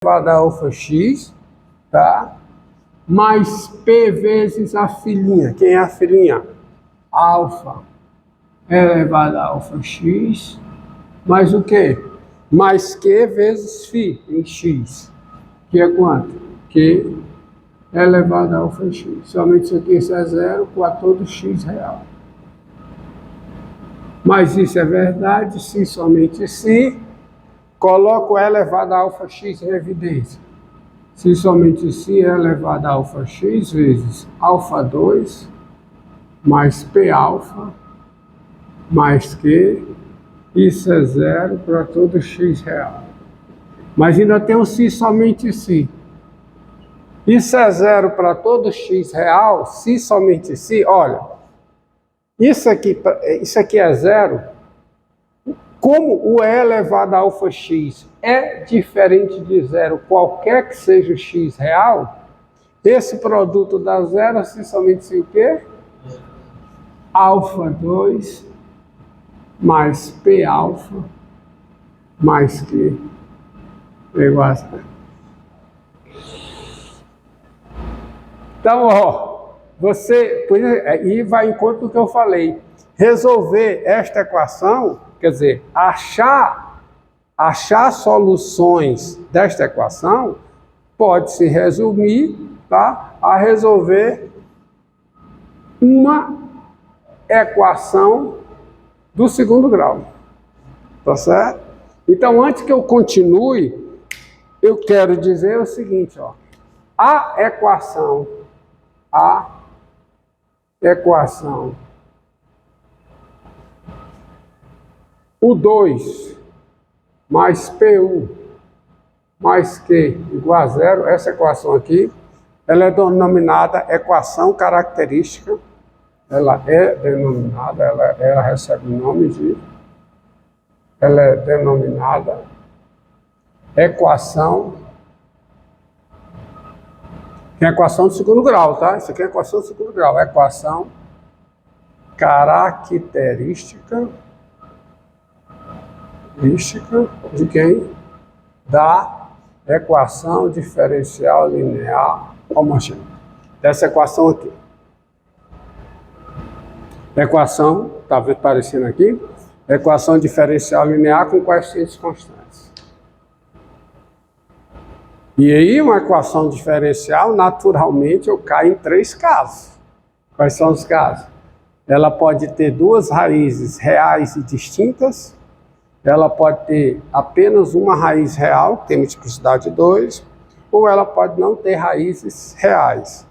elevado a alfa x, tá? Mais P vezes a filhinha. Quem é a filhinha? Alfa elevado a alfa x, mais o quê? Mais Q vezes φ em x, que é quanto? Q elevado a alfa x. Somente isso aqui, isso é zero, com a todo x real. Mas isso é verdade, se somente se, coloco elevado a alfa x em evidência. Se somente se é elevado a alfa x vezes alfa 2, mais P alfa, mais Q, isso é zero para todo x real. Mas ainda tem um se somente se. Isso é zero para todo x real, se somente se, olha, isso aqui é zero. Como o E elevado a alfa x é diferente de zero, qualquer que seja o x real, esse produto dá zero se somente se o quê? Alfa 2 mais P alfa mais Q é igual a zero. Então, ó, e vai em conta do que eu falei. Resolver esta equação, quer dizer, achar soluções desta equação, pode se resumir, tá, a resolver uma equação do segundo grau. Tá certo? Então, antes que eu continue, eu quero dizer o seguinte, ó. A equação U2 mais PU mais Q igual a zero, essa equação aqui, ela é denominada equação característica. Ela é denominada, ela recebe o nome de, ela é denominada equação, que é a equação do segundo grau, tá? Isso aqui é a equação do segundo grau, equação característica de quem? Da equação diferencial linear homogênea. Dessa equação aqui. Equação, está aparecendo aqui, equação diferencial linear com coeficientes constantes. E aí, uma equação diferencial, naturalmente, eu caio em 3 casos. Quais são os casos? Ela pode ter 2 raízes reais e distintas, ela pode ter apenas uma raiz real, que tem multiplicidade 2, ou ela pode não ter raízes reais.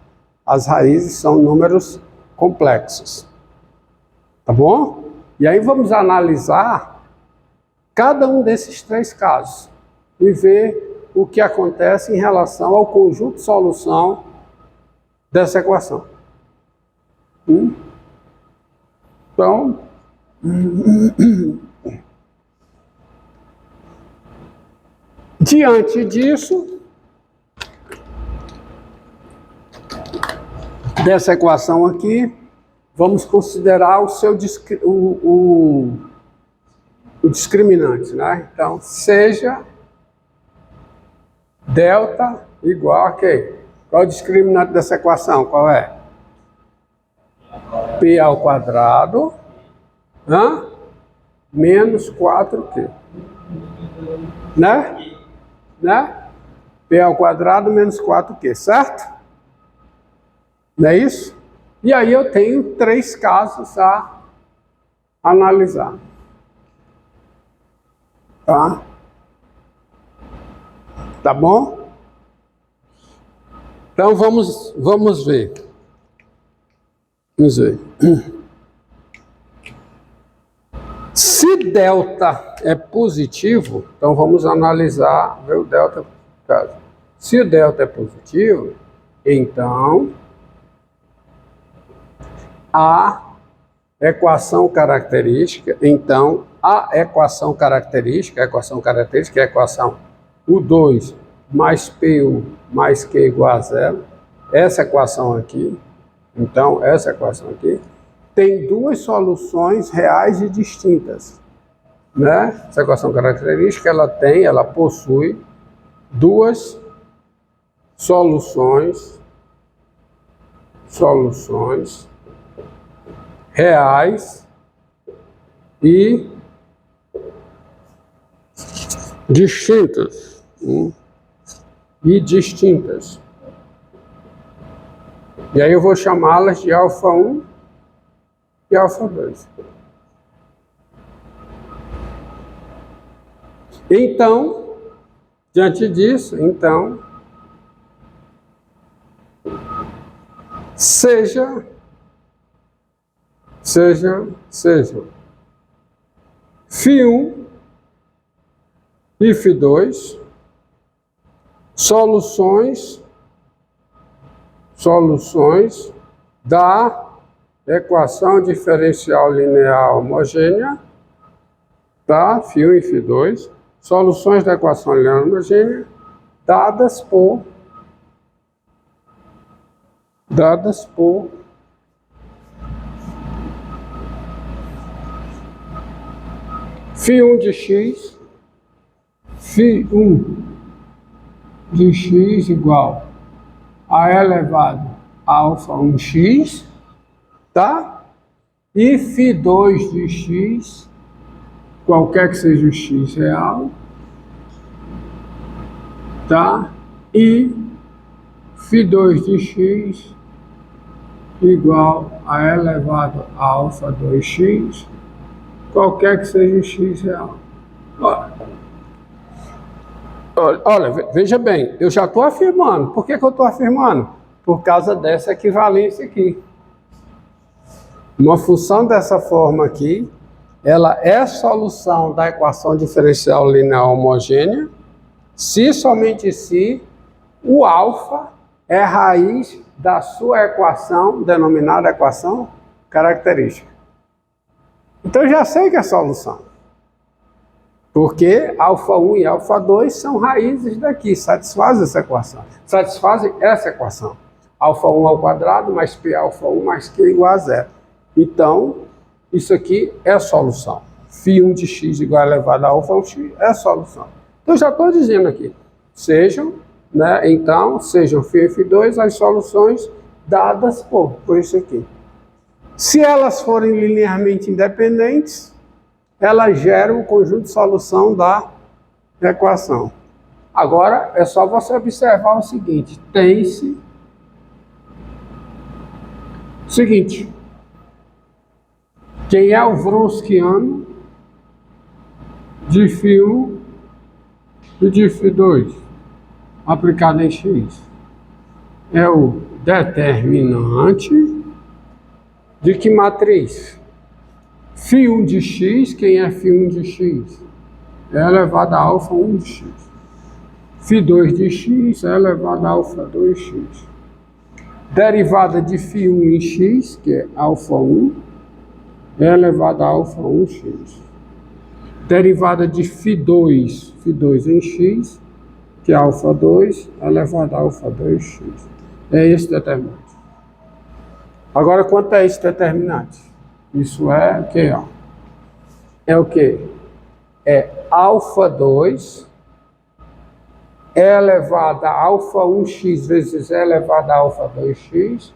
As raízes são números complexos. Tá bom? E aí vamos analisar cada um desses 3 casos e ver o que acontece em relação ao conjunto de solução dessa equação. Então, diante disso, dessa equação aqui, vamos considerar o seu o discriminante, né? Então, seja delta igual a quê? Qual é o discriminante dessa equação? Qual é? P ao quadrado, menos 4Q. Né? P ao quadrado menos 4Q, certo? Não é isso? E aí eu tenho 3 casos a analisar. Tá? Tá bom? Então vamos ver. Vamos ver. Se delta é positivo, então vamos analisar, ver o delta. Se o delta é positivo, então a equação característica é a equação característica é a equação U2 mais PU mais Q igual a zero. Essa equação aqui, então, essa equação aqui, tem 2 soluções reais e distintas. Né? Essa equação característica, ela possui duas soluções reais e distintas. E aí eu vou chamá-las de alfa 1 e alfa 2. Então, diante disso, seja φ1 e φ2 soluções da equação diferencial linear homogênea, tá? φ1 e φ2, soluções da equação linear homogênea dadas por φ1 de x igual a elevado a alfa 1x, tá? E φ2 de x, qualquer que seja o x real, tá? E φ2 de x igual a elevado a alfa 2x, qualquer que seja o x real. Olha, veja bem, eu já estou afirmando. Por que eu estou afirmando? Por causa dessa equivalência aqui. Uma função dessa forma aqui, ela é solução da equação diferencial linear homogênea, se somente se o alfa é raiz da sua equação, denominada equação característica. Então eu já sei que é solução. Porque alfa 1 e alfa 2 são raízes daqui, satisfazem essa equação. Satisfazem essa equação. Alfa 1 ao quadrado mais P alfa 1 mais Q igual a zero. Então, isso aqui é a solução. φ1 de x igual a elevado a alfa 1x é a solução. Então, já estou dizendo aqui, sejam φ1 e φ2 as soluções dadas por isso aqui. Se elas forem linearmente independentes, elas geram o conjunto de solução da equação. Agora, é só você observar o seguinte, tem-se seguinte, quem é o Wronskiano de φ1 e de φ2 aplicado em x? É o determinante de que matriz? φ1 de x, quem é φ1 de x? É elevado a alfa 1 de x. φ2 de x é elevado a alfa 2x. Derivada de φ1 em x, que é alfa 1, é elevado a alfa 1x. Derivada de φ2 em x, que é alfa 2, é elevado a alfa 2x. É esse determinante. Agora, quanto é esse determinante? Isso é o que? É o que? É alfa 2 é elevado a alfa 1x vezes e elevado a alfa 2x,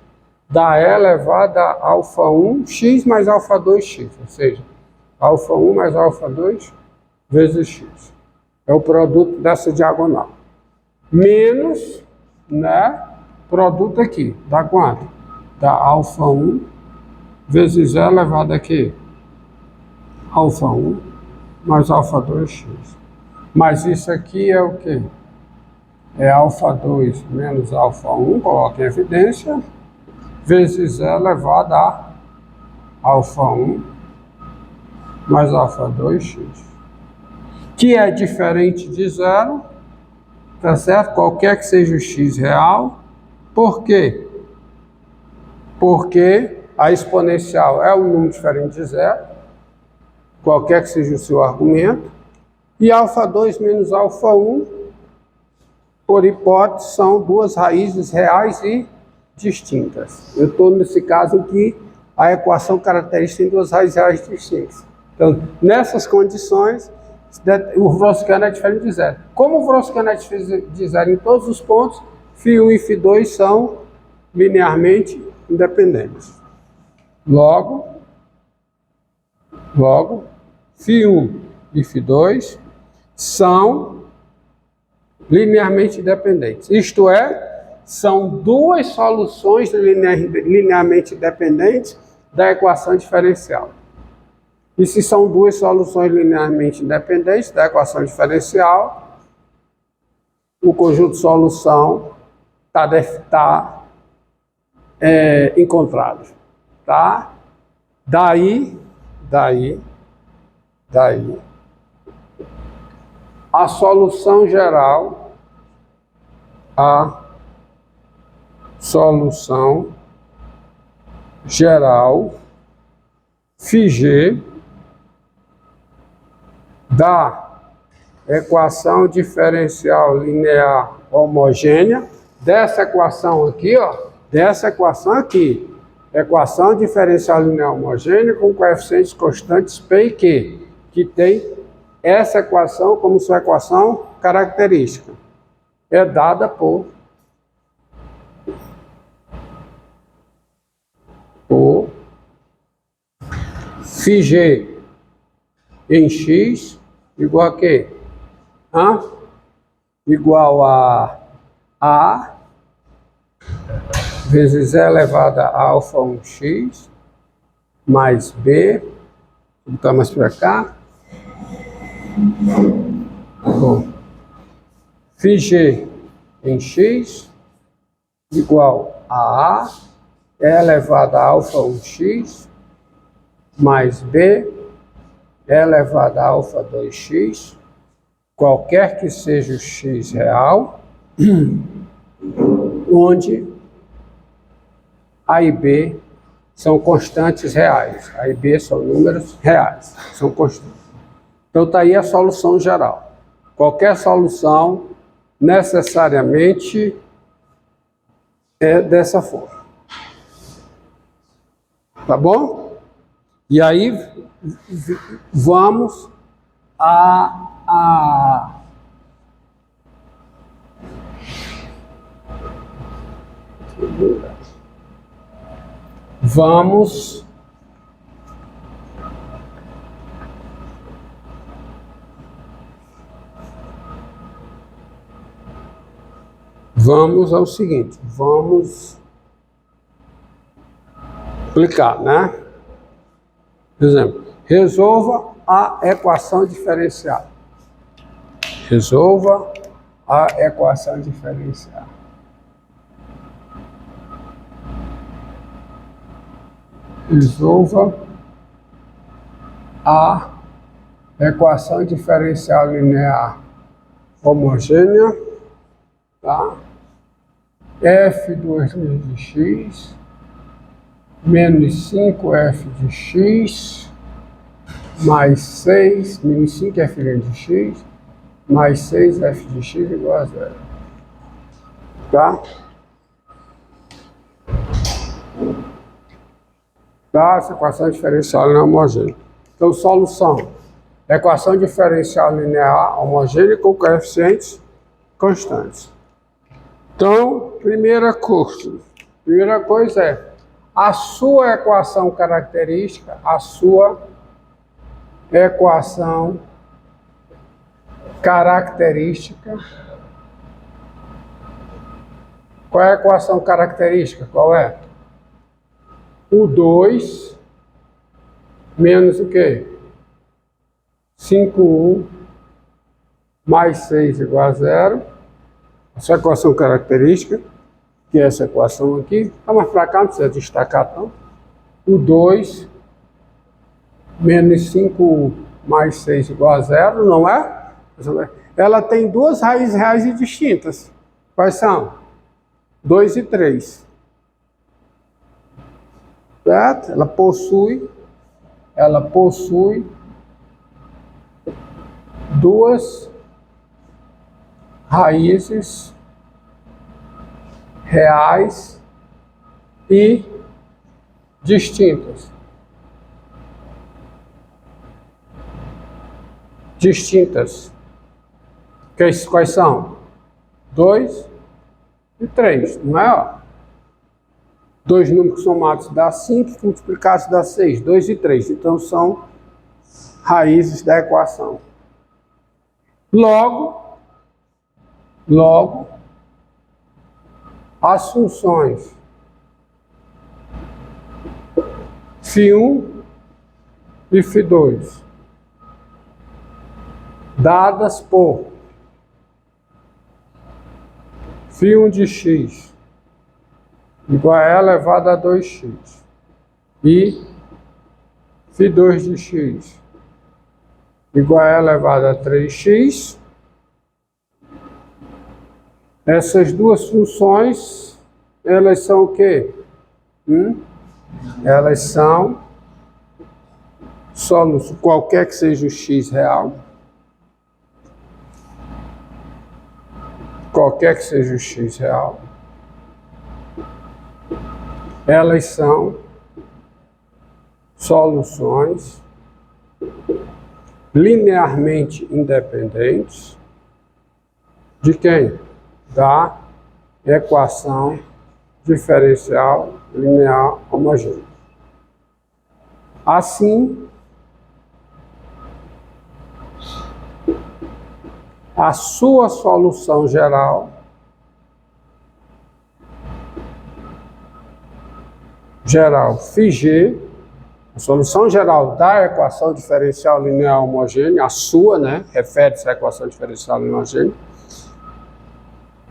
dá e elevado a alfa 1x mais alfa 2x, ou seja, alfa 1 mais alfa 2 vezes x. É o produto dessa diagonal. Menos, produto aqui, dá quanto? Dá alfa 1 vezes e elevado aqui, alfa 1 mais alfa 2x. Mas isso aqui é o quê? É alfa 2 menos alfa 1, coloca em evidência, vezes e elevado a alfa 1 mais alfa 2x. Que é diferente de zero, tá certo? Qualquer que seja o x real. Por quê? Porque a exponencial é um número diferente de zero, qualquer que seja o seu argumento, e alfa 2 menos alfa 1, por hipótese, são duas raízes reais e distintas. Eu estou nesse caso aqui, a equação característica tem duas raízes reais distintas. Então, nessas condições, O Wronskiano é diferente de zero. Como o Wronskiano é diferente de zero em todos os pontos, φ1 e φ2 são linearmente independentes. Logo, φ1 e φ2 são linearmente independentes. Isto é, são duas soluções linearmente independentes da equação diferencial. E se são duas soluções linearmente independentes da equação diferencial, o conjunto de solução está encontrado. Tá? Daí a solução geral, φg da equação diferencial linear homogênea, dessa equação aqui, ó, equação diferencial linear homogênea com coeficientes constantes P e Q, que tem essa equação como sua equação característica. É dada por φg em x igual a quê? Igual a vezes e elevado a alfa 1x mais b, vou botar mais para cá. Bom, φg em x igual a e elevado a alfa 1x mais b e elevado a alfa 2x, qualquer que seja o x real, onde A e B são constantes reais. A e B são números reais, são constantes. Então está aí a solução geral. Qualquer solução necessariamente é dessa forma. Tá bom? E aí vamos vamos ao seguinte, vamos aplicar, né? Por exemplo, resolva a equação diferencial. Resolva a equação diferencial. Resolva a equação diferencial linear homogênea, tá? F2 de x menos 5f de x mais 6, menos 5f de x mais 6f de x igual a 0. Tá? Tá? Essa equação diferencial linear homogênea. Então, solução. Equação diferencial linear homogênea com coeficientes constantes. Então, primeira coisa é a sua equação característica, Qual é a equação característica? Qual é? O 2 menos o quê? 5u mais 6 igual a 0. Essa equação característica, que é essa equação aqui. Tá mais para cá, não precisa destacar tanto. O 2 menos 5u mais 6 igual a 0, não é? Ela tem duas raízes reais e distintas. Quais são? 2 e 3. Certo? Ela possui duas raízes reais e distintas. distintas. Quais são? 2 e 3, não é? Ó? 2 números somados dá 5, multiplicados dá 6, 2 e 3. Então são raízes da equação. Logo, as funções φ1 e φ2 dadas por φ1 de x igual a e elevado a 2x e φ2 de x igual a e elevado a 3x, essas duas funções, elas são o quê? Elas são soluções, qualquer que seja o x real, qualquer que seja o x real, elas são soluções linearmente independentes de quem? Da equação diferencial linear homogênea. Assim, a sua solução geral φg, a solução geral da equação diferencial linear homogênea, a sua, né, refere-se à equação diferencial linear homogênea,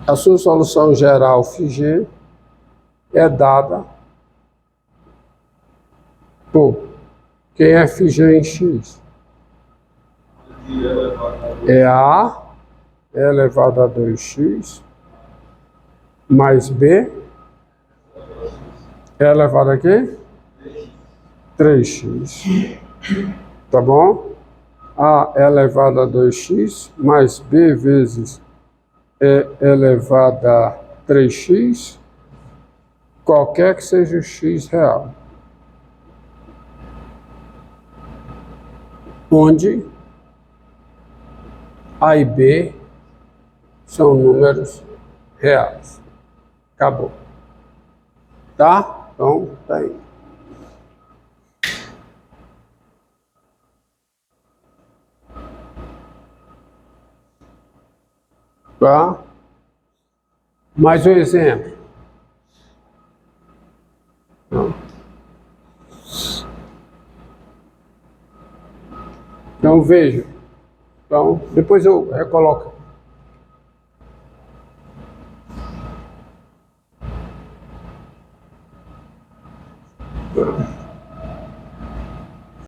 a sua solução geral φg é dada por quem é φg em x? É a elevado a 2x mais b elevado a quê? 3x. Tá bom? A elevado a 2x mais b vezes e elevado a 3x, qualquer que seja o x real. Onde A e B são números reais. Acabou. Tá? Então, tá aí. Tá? Mais um exemplo. Não. Então, veja. Então, depois eu coloco.